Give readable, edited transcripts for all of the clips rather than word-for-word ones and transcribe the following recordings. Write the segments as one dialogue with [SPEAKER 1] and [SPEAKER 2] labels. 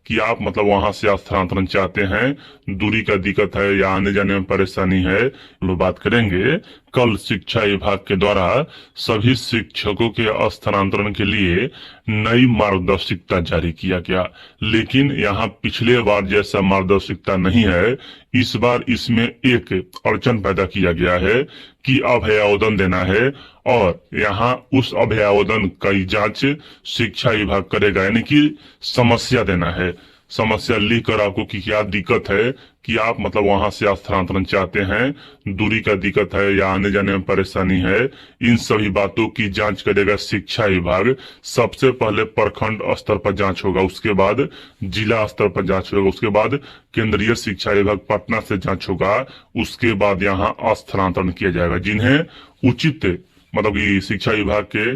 [SPEAKER 1] कि आप मतलब वहां से स्थानांतरण चाहते हैं, दूरी का दिक्कत है या आने जाने में परेशानी है, लोग बात करेंगे। कल शिक्षा विभाग के द्वारा सभी शिक्षकों के स्थानांतरण के लिए नई मार्गदर्शिका जारी किया गया, लेकिन यहाँ पिछले बार जैसा मार्गदर्शिका नहीं है। इस बार इसमें एक अड़चन पैदा किया गया है कि अभ्यावेदन देना है, और यहाँ उस अभ्यावेदन की जांच शिक्षा विभाग करेगा, यानी कि समस्या देना है। समस्या लिख कर आपको कि क्या दिक्कत है, कि आप मतलब वहां से स्थानांतरण चाहते हैं, दूरी का दिक्कत है या आने जाने में परेशानी है, इन सभी बातों की जांच करेगा शिक्षा विभाग। सबसे पहले प्रखंड स्तर पर जांच होगा, उसके बाद जिला स्तर पर जांच होगा, उसके बाद केंद्रीय शिक्षा विभाग पटना से जांच होगा, उसके बाद यहाँ स्थानांतरण किया जाएगा। जिन्हें उचित मतलब कि शिक्षा विभाग के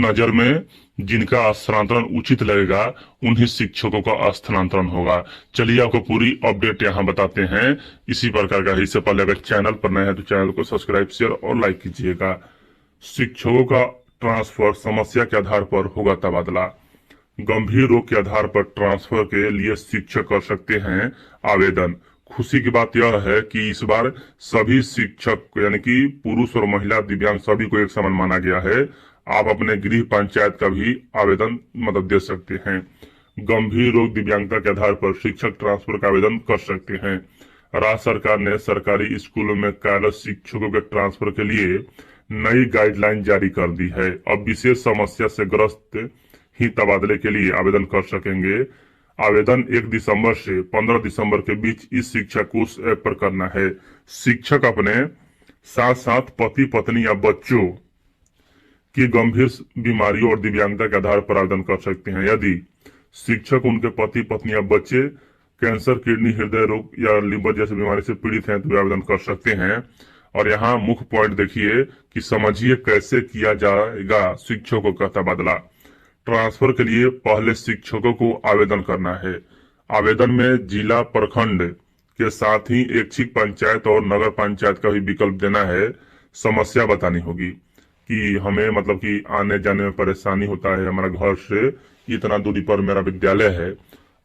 [SPEAKER 1] नजर में जिनका स्थानांतरण उचित लगेगा, उन्हीं शिक्षकों का स्थानांतरण होगा। चलिए आपको पूरी अपडेट यहाँ बताते हैं इसी प्रकार का। इससे पहले अगर चैनल पर नए हैं तो चैनल को सब्सक्राइब, शेयर और लाइक कीजिएगा। शिक्षकों का ट्रांसफर समस्या के आधार पर होगा तबादला। गंभीर रोग के आधार पर ट्रांसफर के लिए शिक्षक कर सकते हैं आवेदन। खुशी की बात यह है कि इस बार सभी शिक्षक यानी कि पुरुष और महिला दिव्यांग सभी को एक समान माना गया है। आप अपने गृह पंचायत का भी आवेदन मतलब दे सकते हैं। गंभीर रोग दिव्यांगता के आधार पर शिक्षक ट्रांसफर का आवेदन कर सकते हैं। राज्य सरकार ने सरकारी स्कूलों में कार्यरत शिक्षकों के ट्रांसफर के लिए नई गाइडलाइन जारी कर दी है। अब विशेष समस्या से ग्रस्त ही तबादले के लिए आवेदन कर सकेंगे। आवेदन 1 दिसंबर से 15 दिसंबर के बीच इस शिक्षा कोष ऐप पर करना है। शिक्षक अपने साथ साथ पति पत्नी या बच्चों की गंभीर बीमारियों और दिव्यांगता के आधार पर आवेदन कर सकते हैं। यदि शिक्षक उनके पति पत्नी या बच्चे कैंसर, किडनी, हृदय रोग या लिवर जैसी बीमारी से पीड़ित हैं तो आवेदन कर सकते हैं। और यहाँ मुख्य पॉइंट देखिए कि समझिए कैसे किया जाएगा शिक्षकों का तबादला। ट्रांसफर के लिए पहले शिक्षकों को आवेदन करना है। आवेदन में जिला, प्रखंड के साथ ही ऐच्छिक पंचायत और नगर पंचायत का भी विकल्प देना है। समस्या बतानी होगी कि हमें मतलब कि आने जाने में परेशानी होता है, हमारा घर से इतना दूरी पर मेरा विद्यालय है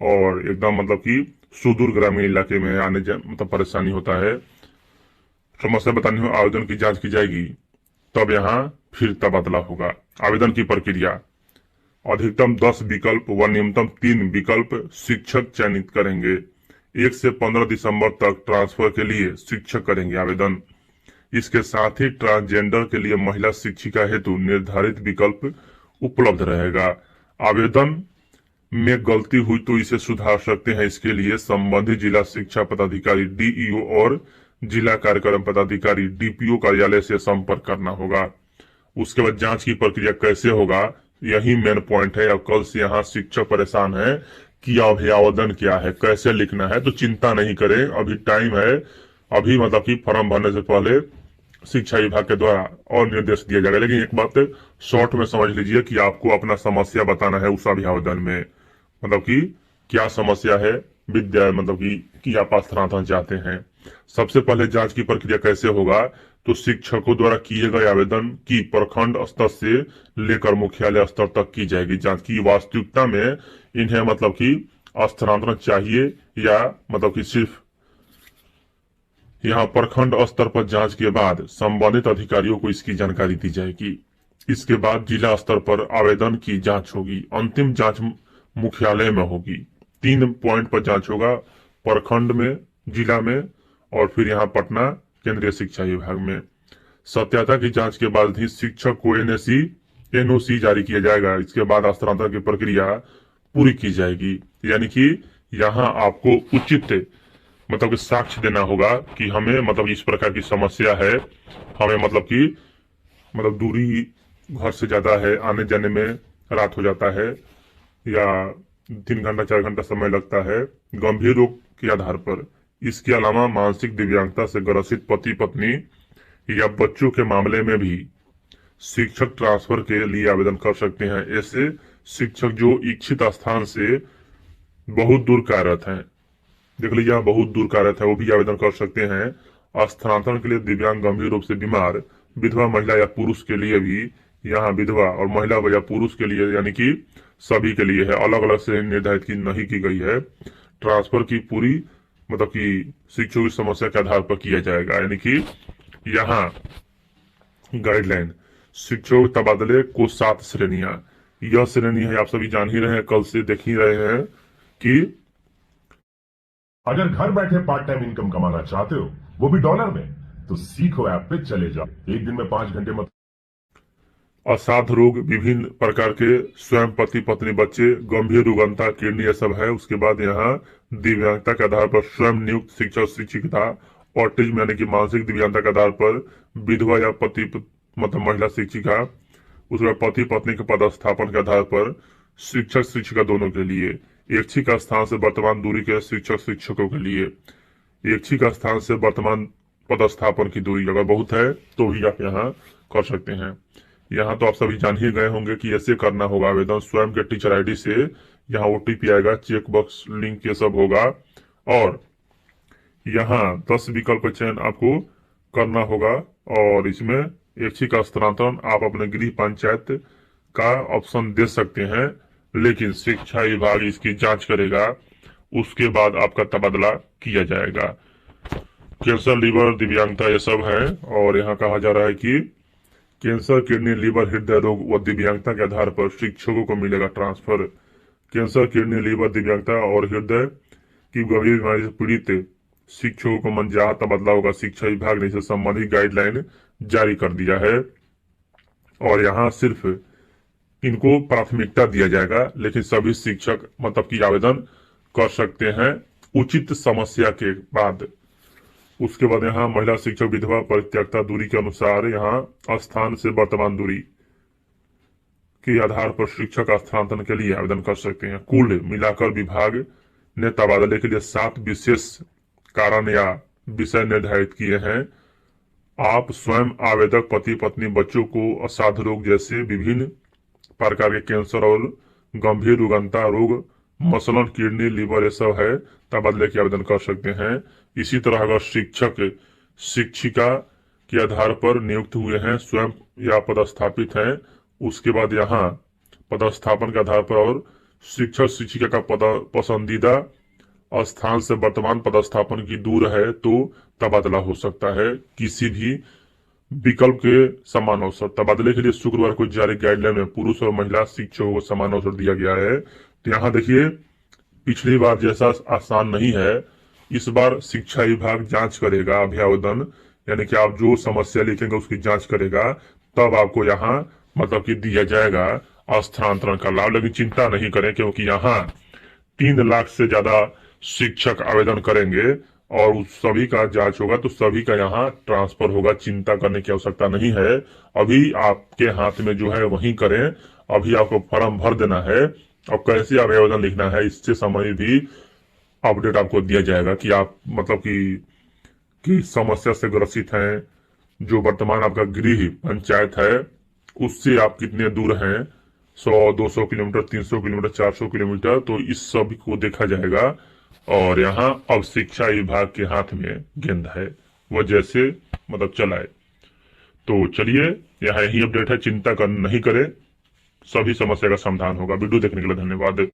[SPEAKER 1] और एकदम मतलब कि सुदूर ग्रामीण इलाके में आने जाने मतलब परेशानी होता है। समस्या बतानी हो, आवेदन की जांच की जाएगी, तब यहाँ फिर तबादला होगा। आवेदन की प्रक्रिया, अधिकतम 10 विकल्प व न्यूनतम 3 विकल्प शिक्षक चयनित करेंगे। 1 से 15 दिसंबर तक ट्रांसफर के लिए शिक्षक करेंगे आवेदन। इसके साथ ही ट्रांसजेंडर के लिए महिला शिक्षिका हेतु निर्धारित विकल्प उपलब्ध रहेगा। आवेदन में गलती हुई तो इसे सुधार सकते हैं। इसके लिए संबंधित जिला शिक्षा पदाधिकारी डीईओ और जिला कार्यक्रम पदाधिकारी डीपीओ कार्यालय से संपर्क करना होगा। उसके बाद जांच की प्रक्रिया कैसे होगा, यही मेन पॉइंट है। अब कल से यहाँ शिक्षक परेशान है कि अभ्यावेदन क्या है, कैसे लिखना है, तो चिंता नहीं करें, अभी टाइम है। अभी मतलब कि फॉर्म भरने से पहले शिक्षा विभाग के द्वारा और निर्देश दिया जाएगा। लेकिन एक बात शॉर्ट में समझ लीजिए कि आपको अपना समस्या बताना है उस अभ्यावेदन में, मतलब कि क्या समस्या है विद्या मतलब कि आप स्थानांतरण चाहते हैं। सबसे पहले जांच की प्रक्रिया कैसे होगा, तो शिक्षकों द्वारा किए गए आवेदन की प्रखंड स्तर से लेकर मुख्यालय स्तर तक की जाएगी जांच की वास्तविकता में इन्हें मतलब कि स्थानांतरण चाहिए या मतलब कि सिर्फ यहाँ प्रखंड स्तर पर जांच के बाद संबंधित अधिकारियों को इसकी जानकारी दी जाएगी। इसके बाद जिला स्तर पर आवेदन की जांच होगी। अंतिम जांच मुख्यालय में होगी। 3 पॉइंट पर जांच होगा, प्रखंड में, जिला में और फिर यहाँ पटना केंद्रीय शिक्षा विभाग में। सत्यता की जांच के बाद ही शिक्षक को एनओसी जारी किया जाएगा। इसके बाद स्थानांतरण की प्रक्रिया पूरी की जाएगी। यानी कि यहाँ आपको उचित मतलब कि साक्ष्य देना होगा कि हमें मतलब इस प्रकार की समस्या है, हमें मतलब कि मतलब दूरी घर से ज्यादा है, आने जाने में रात हो जाता है या 3 घंटा 4 घंटा समय लगता है गंभीर रोग के आधार पर। इसके अलावा मानसिक दिव्यांगता से ग्रसित पति पत्नी या बच्चों के मामले में भी शिक्षक ट्रांसफर के लिए आवेदन कर सकते हैं। ऐसे शिक्षक जो इच्छित स्थान से बहुत दूर कार्यरत हैं, देख लीजिए बहुत दूर कार्यरत है, वो भी आवेदन कर सकते हैं। स्थानांतरण के लिए दिव्यांग, गंभीर रूप से बीमार, विधवा महिला या पुरुष के लिए भी यहाँ विधवा और महिला या पुरुष के लिए यानी कि सभी के लिए है, अलग अलग से निर्धारित की नहीं की गई है। ट्रांसफर की पूरी मतलब कि शिक्षकों की समस्या के आधार पर किया जाएगा, यानी कि यहाँ गाइडलाइन शिक्षकों के तबादले को 7 श्रेणियां। यह श्रेणी है, आप सभी जान ही रहे हैं, कल से देख ही रहे हैं कि
[SPEAKER 2] अगर घर बैठे पार्ट टाइम इनकम कमाना चाहते हो, वो भी डॉलर में, तो सीखो ऐप पे चले जाओ। एक दिन में 5 घंटे मत।
[SPEAKER 1] असाध रोग, विभिन्न प्रकार के स्वयं पति पत्नी बच्चे, गंभीर रुग्णता, किडनी, ये सब है। उसके बाद यहाँ दिव्यांगता के आधार पर स्वयं नियुक्त शिक्षक शिक्षिका, ऑटिज्म यानी कि मानसिक दिव्यांगता के आधार पर विधवा या पति मतलब महिला शिक्षिका, उसके बाद पति पत्नी के पदस्थापन के आधार पर शिक्षक शिक्षिका दोनों के लिए, ऐच्छिक स्थान से वर्तमान दूरी के शिक्षक शिक्षकों के लिए, ऐच्छिक स्थान से वर्तमान पदस्थापन की दूरी अगर बहुत है तो भी आप यहाँ कर सकते हैं। यहाँ तो आप सभी जान ही गए होंगे कि ऐसे करना होगा आवेदन स्वयं के टीचर आईडी से। यहाँ ओटीपी आएगा, चेक बॉक्स लिंक ये सब होगा, और यहाँ 10 विकल्प का चयन आपको करना होगा, और इसमें ऐच्छिक स्थानांतरण आप अपने गृह पंचायत का ऑप्शन दे सकते हैं, लेकिन शिक्षा विभाग इसकी जांच करेगा, उसके बाद आपका तबादला किया जाएगा। कैंसर, लीवर, दिव्यांगता ये सब है। और यहाँ कहा जा रहा है कि कैंसर, किडनी, लीवर, हृदय रोग व दिव्यांगता के आधार पर शिक्षकों को मिलेगा ट्रांसफर। कैंसर, किडनी, लीवर, दिव्यांगता और हृदय की गंभीर बीमारी से पीड़ित शिक्षकों को मनचाहा तबादला होगा। शिक्षा विभाग ने इसे संबंधित गाइडलाइन जारी कर दिया है, और यहाँ सिर्फ इनको प्राथमिकता दिया जाएगा, लेकिन सभी शिक्षक मतलब कि आवेदन कर सकते हैं उचित समस्या के बाद। उसके बाद यहाँ महिला शिक्षक विधवा परित्यक्ता दूरी के अनुसार यहाँ स्थान से वर्तमान दूरी के आधार पर शिक्षक स्थानांतरण के लिए आवेदन कर सकते हैं। कुल मिलाकर विभाग ने तबादले के लिए 7 विशेष कारण या विषय निर्धारित किए हैं। आप स्वयं आवेदक पति पत्नी बच्चों को असाध रोग जैसे विभिन्न प्रकार के कैंसर और गंभीर रुग्णता रोग मसलन किडनी, लीवर ये सब है, तबादले के आवेदन कर सकते हैं। इसी तरह अगर शिक्षक शिक्षिका के आधार पर नियुक्त हुए हैं स्वयं या पदस्थापित हैं, उसके बाद यहाँ पदस्थापन के आधार पर और शिक्षक शिक्षिका का पसंदीदा स्थान से वर्तमान पदस्थापन की दूर है तो तबादला हो सकता है किसी भी विकल्प के समान अवसर। तबादले के लिए शुक्रवार को जारी गाइडलाइन में पुरुष और महिला शिक्षकों को समान अवसर दिया गया है। तो यहाँ देखिए, पिछली बार जैसा आसान नहीं है, इस बार शिक्षा विभाग जांच करेगा अभ्यावेदन, यानी कि आप जो समस्या लिखेंगे उसकी जांच करेगा, तब आपको यहाँ मतलब कि दिया जाएगा स्थानांतरण का लाभ। लेकिन चिंता नहीं करें, क्योंकि यहाँ 3 लाख से ज्यादा शिक्षक आवेदन करेंगे और उस सभी का जांच होगा, तो सभी का यहाँ ट्रांसफर होगा। चिंता करने की आवश्यकता नहीं है। अभी आपके हाथ में जो है वही करें, अभी आपको फॉर्म भर देना है और कैसे आवेदन लिखना है इससे संबंधित भी अपडेट आपको दिया जाएगा कि आप मतलब कि समस्या से ग्रसित हैं, जो वर्तमान आपका गृह पंचायत है उससे आप कितने दूर हैं, 100, 200 किलोमीटर, 300 किलोमीटर, 400 किलोमीटर, तो इस सब को देखा जाएगा। और यहाँ अब शिक्षा विभाग के हाथ में गेंद है, वो जैसे मतलब चलाए। तो चलिए, यहाँ यही अपडेट है, चिंता नहीं करें, सभी समस्या का समाधान होगा। वीडियो देखने के लिए धन्यवाद।